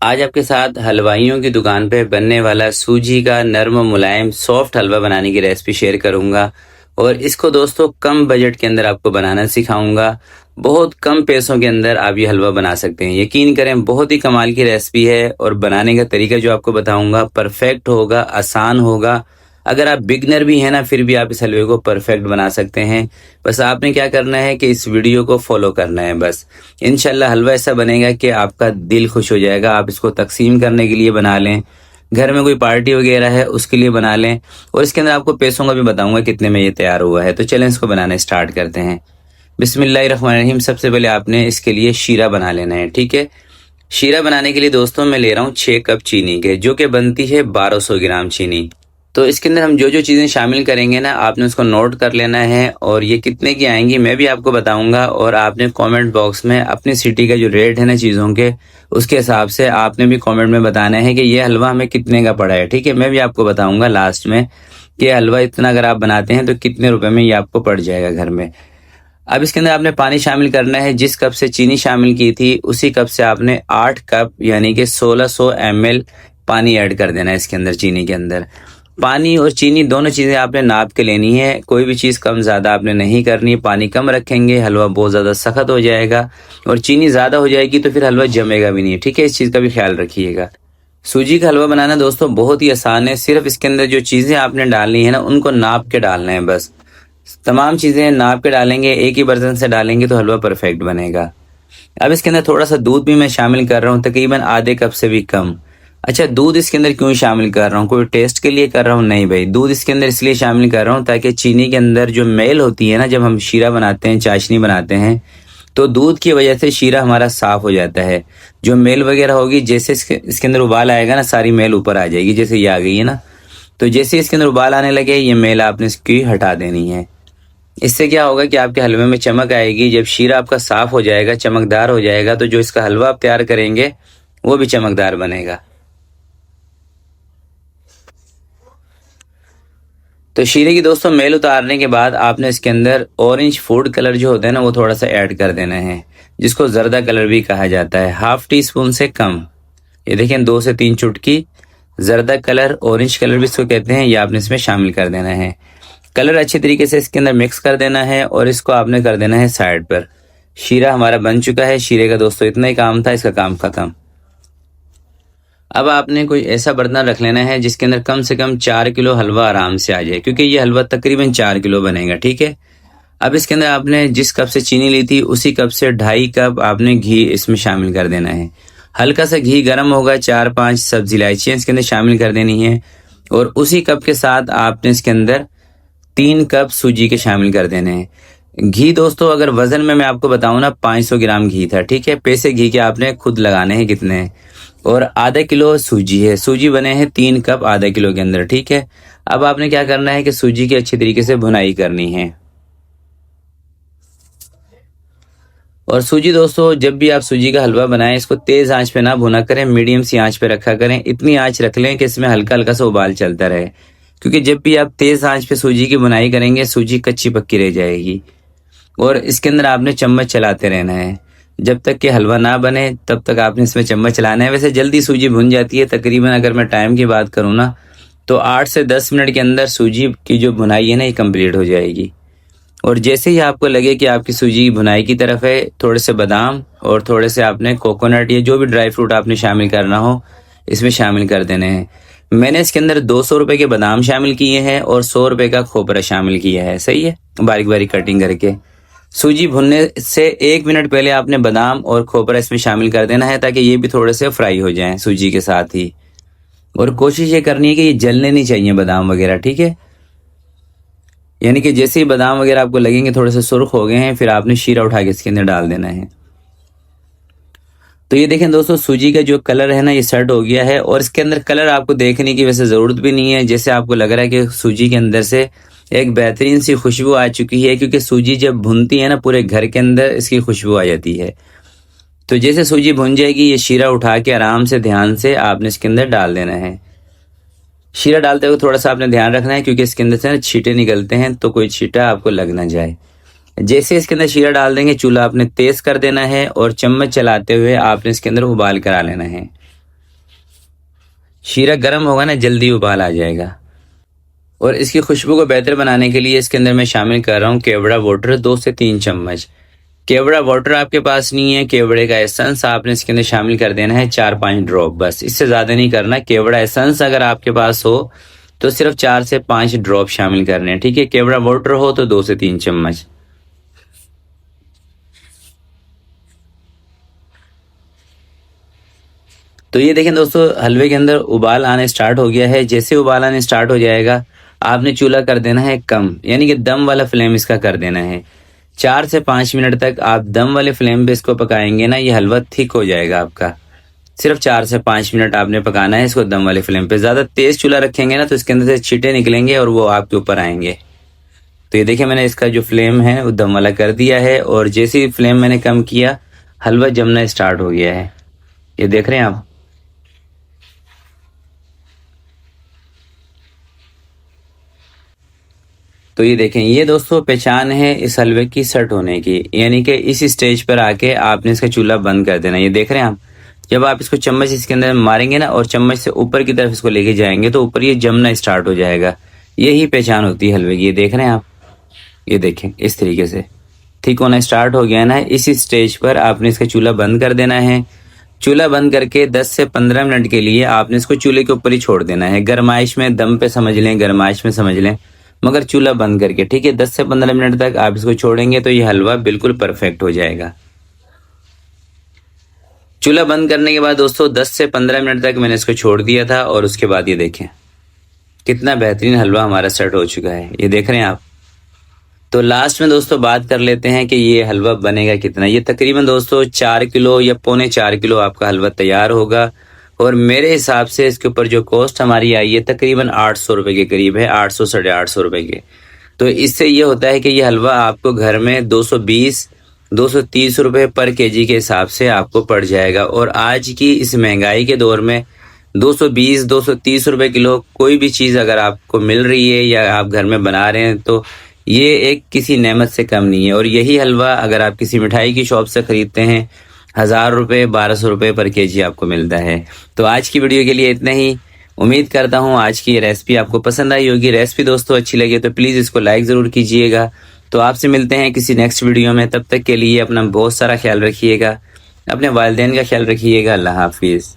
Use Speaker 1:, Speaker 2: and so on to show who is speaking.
Speaker 1: आज आपके साथ हलवाइयों की दुकान पे बनने वाला सूजी का नरम मुलायम सॉफ्ट हलवा बनाने की रेसिपी शेयर करूंगा। और इसको दोस्तों कम बजट के अंदर आपको बनाना सिखाऊंगा। बहुत कम पैसों के अंदर आप ये हलवा बना सकते हैं। यकीन करें, बहुत ही कमाल की रेसिपी है और बनाने का तरीका जो आपको बताऊंगा परफेक्ट होगा, आसान होगा। अगर आप बिगनर भी हैं ना, फिर भी आप इस हलवे को परफेक्ट बना सकते हैं। बस आपने क्या करना है कि इस वीडियो को फॉलो करना है बस। इंशाल्लाह हलवा ऐसा बनेगा कि आपका दिल खुश हो जाएगा। आप इसको तकसीम करने के लिए बना लें, घर में कोई पार्टी वगैरह है उसके लिए बना लें। और इसके अंदर आपको पैसों का भी बताऊंगा कितने में ये तैयार हुआ है। तो चलें इसको बनाना स्टार्ट करते हैं। बिस्मिल्लाहिर्रहमानिर्रहीम। सबसे पहले आपने इसके लिए शीरा बना लेना है, ठीक है। शीरा बनाने के लिए दोस्तों मैं ले रहा हूँ 6 कप चीनी के, जो कि बनती है 1200 ग्राम चीनी। तो इसके अंदर हम जो जो चीज़ें शामिल करेंगे ना, आपने उसको नोट कर लेना है। और ये कितने की आएंगी मैं भी आपको बताऊंगा। और आपने कमेंट बॉक्स में अपनी सिटी का जो रेट है ना चीज़ों के, उसके हिसाब से आपने भी कमेंट में बताना है कि ये हलवा हमें कितने का पड़ा है, ठीक है। मैं भी आपको बताऊंगा लास्ट में कि हलवा इतना अगर आप बनाते हैं तो कितने रुपए में ये आपको पड़ जाएगा घर में। अब इसके अंदर आपने पानी शामिल करना है। जिस कप से चीनी शामिल की थी उसी कप से आपने 8 कप यानी कि 1600 ml पानी ऐड कर देना है इसके अंदर। चीनी के अंदर पानी और चीनी दोनों चीज़ें आपने नाप के लेनी है। कोई भी चीज़ कम ज़्यादा आपने नहीं करनी। पानी कम रखेंगे हलवा बहुत ज़्यादा सख्त हो जाएगा, और चीनी ज़्यादा हो जाएगी तो फिर हलवा जमेगा भी नहीं, ठीक है। इस चीज़ का भी ख्याल रखिएगा। सूजी का हलवा बनाना दोस्तों बहुत ही आसान है। सिर्फ इसके अंदर जो चीज़ें आपने डालनी है ना, उनको नाप के डालना है बस। तमाम चीज़ें नाप के डालेंगे, एक ही बर्तन से डालेंगे तो हलवा परफेक्ट बनेगा। अब इसके अंदर थोड़ा सा दूध भी मैं शामिल कर रहा हूँ, तकरीबन आधे कप से भी कम। अच्छा, दूध इसके अंदर क्यों शामिल कर रहा हूँ? कोई टेस्ट के लिए कर रहा हूँ? नहीं भाई, दूध इसके अंदर इसलिए शामिल कर रहा हूँ ताकि चीनी के अंदर जो मेल होती है ना, जब हम शीरा बनाते हैं, चाशनी बनाते हैं, तो दूध की वजह से शीरा हमारा साफ हो जाता है। जो मेल वगैरह होगी, जैसे इसके अंदर उबाल आएगा ना, सारी मेल ऊपर आ जाएगी। जैसे ये आ गई है ना, तो जैसे इसके अंदर उबाल आने लगे, ये मेल आपने इसकी हटा देनी है। इससे क्या होगा कि आपके हलवे में चमक आएगी। जब शीरा आपका साफ हो जाएगा, चमकदार हो जाएगा, तो जो इसका हलवा आप तैयार करेंगे वो भी चमकदार बनेगा। तो शीरे की दोस्तों मेल उतारने के बाद आपने इसके अंदर ऑरेंज फूड कलर जो होता है ना, वो थोड़ा सा ऐड कर देना है, जिसको जर्दा कलर भी कहा जाता है। हाफ टी स्पून से कम, ये देखें 2 से 3 चुटकी जर्दा कलर, ऑरेंज कलर भी इसको कहते हैं, ये आपने इसमें शामिल कर देना है। कलर अच्छे तरीके से इसके अंदर मिक्स कर देना है और इसको आपने कर देना है साइड पर। शीरा हमारा बन चुका है। शीरे का दोस्तों इतना ही काम था, इसका काम खत्म। अब आपने कोई ऐसा बर्तन रख लेना है जिसके अंदर कम से कम 4 किलो हलवा आराम से आ जाए, क्योंकि ये हलवा तकरीबन 4 किलो बनेगा, ठीक है। अब इसके अंदर आपने जिस कप से चीनी ली थी उसी कप से 2.5 कप आपने घी इसमें शामिल कर देना है। हल्का सा घी गर्म होगा, 4-5 सब्जी इलायचियाँ इसके अंदर शामिल कर देनी है। और उसी कप के साथ आपने इसके अंदर 3 कप सूजी के शामिल कर देने हैं। घी दोस्तों अगर वजन में मैं आपको बताऊं ना, 500 ग्राम घी था, ठीक है। पैसे घी के आपने खुद लगाने हैं कितने हैं। और आधा किलो सूजी है। सूजी बने हैं 3 कप आधा किलो के अंदर, ठीक है। अब आपने क्या करना है कि सूजी की अच्छी तरीके से भुनाई करनी है। और सूजी दोस्तों, जब भी आप सूजी का हलवा बनाएं, इसको तेज आंच पे ना भुना करें, मीडियम सी आंच पे रखा करें। इतनी आंच रख लें कि इसमें हल्का हल्का सा उबाल चलता रहे, क्योंकि जब भी आप तेज आंच पे सूजी की बुनाई करेंगे, सूजी कच्ची पक्की रह जाएगी। और इसके अंदर आपने चम्मच चलाते रहना है जब तक कि हलवा ना बने, तब तक आपने इसमें चम्मच चलाना है। वैसे जल्दी सूजी भुन जाती है, तकरीबन अगर मैं टाइम की बात करूँ ना, तो 8 से 10 मिनट के अंदर सूजी की जो भुनाई है ना, ये कंप्लीट हो जाएगी। और जैसे ही आपको लगे कि आपकी सूजी भुनाई की तरफ है, थोड़े से बादाम और थोड़े से आपने कोकोनट या जो भी ड्राई फ्रूट आपने शामिल करना हो, इसमें शामिल कर देने हैं। मैंने इसके अंदर 200 रुपए के बादाम शामिल किए हैं और 100 रुपए का खोपरा शामिल किया है, सही है, बारीक बारीक कटिंग करके। सूजी भुनने से 1 मिनट पहले आपने बादाम और खोपरा इसमें शामिल कर देना है, ताकि ये भी थोड़े से फ्राई हो जाएं सूजी के साथ ही। और कोशिश ये करनी है कि ये जलने नहीं चाहिए बादाम वगैरह, ठीक है। यानी कि जैसे ही बादाम वगैरह आपको लगेंगे थोड़े से सुर्ख हो गए हैं, फिर आपने शीरा उठा के इसके अंदर डाल देना है। तो ये देखें दोस्तों, सूजी का जो कलर है ना, ये सेट हो गया है। और इसके अंदर कलर आपको देखने की वैसे ज़रूरत भी नहीं है। जैसे आपको लग रहा है कि सूजी के अंदर से एक बेहतरीन सी खुशबू आ चुकी है, क्योंकि सूजी जब भुनती है ना, पूरे घर के अंदर इसकी खुशबू आ जाती है। तो जैसे सूजी भुन जाएगी, ये शीरा उठा के आराम से ध्यान से आपने इसके अंदर डाल देना है। शीरा डालते हुए थोड़ा सा आपने ध्यान रखना है, क्योंकि इसके अंदर से ना छींटे निकलते हैं, तो कोई छींटा आपको लग ना जाए। जैसे इसके अंदर शीरा डाल देंगे, चूल्हा आपने तेज कर देना है और चम्मच चलाते हुए आपने इसके अंदर उबाल करा लेना है। शीरा गर्म होगा ना जल्दी उबाल आ जाएगा। और इसकी खुशबू को बेहतर बनाने के लिए इसके अंदर मैं शामिल कर रहा हूँ केवड़ा वाटर 2 से 3 चम्मच। केवड़ा वाटर आपके पास नहीं है, केवड़े का एसेंस आपने इसके अंदर शामिल कर देना है 4-5 ड्रॉप, बस इससे ज़्यादा नहीं करना। केवड़ा एसेंस अगर आपके पास हो तो सिर्फ 4 से 5 ड्रॉप शामिल करने हैं, ठीक है। केवड़ा वाटर हो तो 2 से 3 चम्मच। तो ये देखें दोस्तों, हलवे के अंदर उबाल आने स्टार्ट हो गया है। जैसे उबाल आने स्टार्ट हो जाएगा आपने चूल्हा कर देना है कम, यानी कि दम वाला फ्लेम इसका कर देना है। 4 से 5 मिनट तक आप दम वाले फ्लेम पे इसको पकाएंगे ना, ये हलवा थिक हो जाएगा आपका। सिर्फ 4 से 5 मिनट आपने पकाना है इसको दम वाले फ्लेम पे। ज़्यादा तेज चूल्हा रखेंगे ना तो इसके अंदर से छींटे निकलेंगे और वो आपके ऊपर आएंगे। तो ये देखिए मैंने इसका जो फ्लेम है वो दम वाला कर दिया है, और जैसे ही फ्लेम मैंने कम किया हलवा जमना स्टार्ट हो गया है। ये देख रहे हैं आप। तो ये देखें, ये दोस्तों पहचान है इस हलवे की सेट होने की, यानी कि इस स्टेज पर आके आपने इसका चूल्हा बंद कर देना। ये देख रहे हैं आप, जब आप इसको चम्मच इसके अंदर मारेंगे ना और चम्मच से ऊपर की तरफ इसको लेके जाएंगे तो ऊपर ये जमना स्टार्ट हो जाएगा। यही पहचान होती है हलवे की। ये देख रहे हैं आप, ये देखें इस तरीके से ठीक होना स्टार्ट हो गया ना। इस स्टेज पर आपने इसका चूल्हा बंद कर देना है। चूल्हा बंद करके 10 से 15 मिनट के लिए आपने इसको चूल्हे के ऊपर ही छोड़ देना है। गरमाइश में, दम पे समझ लें, गरमाइश में समझ लें, मगर चूल्हा बंद करके, ठीक है। 10 से 15 मिनट तक आप इसको छोड़ेंगे तो ये हलवा बिल्कुल परफेक्ट हो जाएगा। चूल्हा बंद करने के बाद दोस्तों 10 से 15 मिनट तक मैंने इसको छोड़ दिया था, और उसके बाद ये देखें कितना बेहतरीन हलवा हमारा सेट हो चुका है। ये देख रहे हैं आप। तो लास्ट में दोस्तों बात कर लेते हैं कि ये हलवा बनेगा कितना। ये तकरीबन दोस्तों 4 किलो या पौने 4 किलो आपका हलवा तैयार होगा, और मेरे हिसाब से इसके ऊपर जो कॉस्ट हमारी आई है तकरीबन 800 रुपये के करीब है, 800 साढ़े 800 रुपये के। तो इससे ये होता है कि ये हलवा आपको घर में 220-230 रुपये पर केजी के हिसाब से आपको पड़ जाएगा। और आज की इस महंगाई के दौर में 220-230 रुपये किलो कोई भी चीज़ अगर आपको मिल रही है या आप घर में बना रहे हैं तो ये एक किसी नेमत से कम नहीं है। और यही हलवा अगर आप किसी मिठाई की शॉप से ख़रीदते हैं 1000 रुपये 1200 रुपये पर केजी आपको मिलता है। तो आज की वीडियो के लिए इतना ही। उम्मीद करता हूँ आज की ये रेसिपी आपको पसंद आई होगी। रेसिपी दोस्तों अच्छी लगे तो प्लीज़ इसको लाइक ज़रूर कीजिएगा। तो आपसे मिलते हैं किसी नेक्स्ट वीडियो में। तब तक के लिए अपना बहुत सारा ख्याल रखिएगा, अपने वालिदैन का ख्याल रखिएगा। अल्लाह हाफिज़।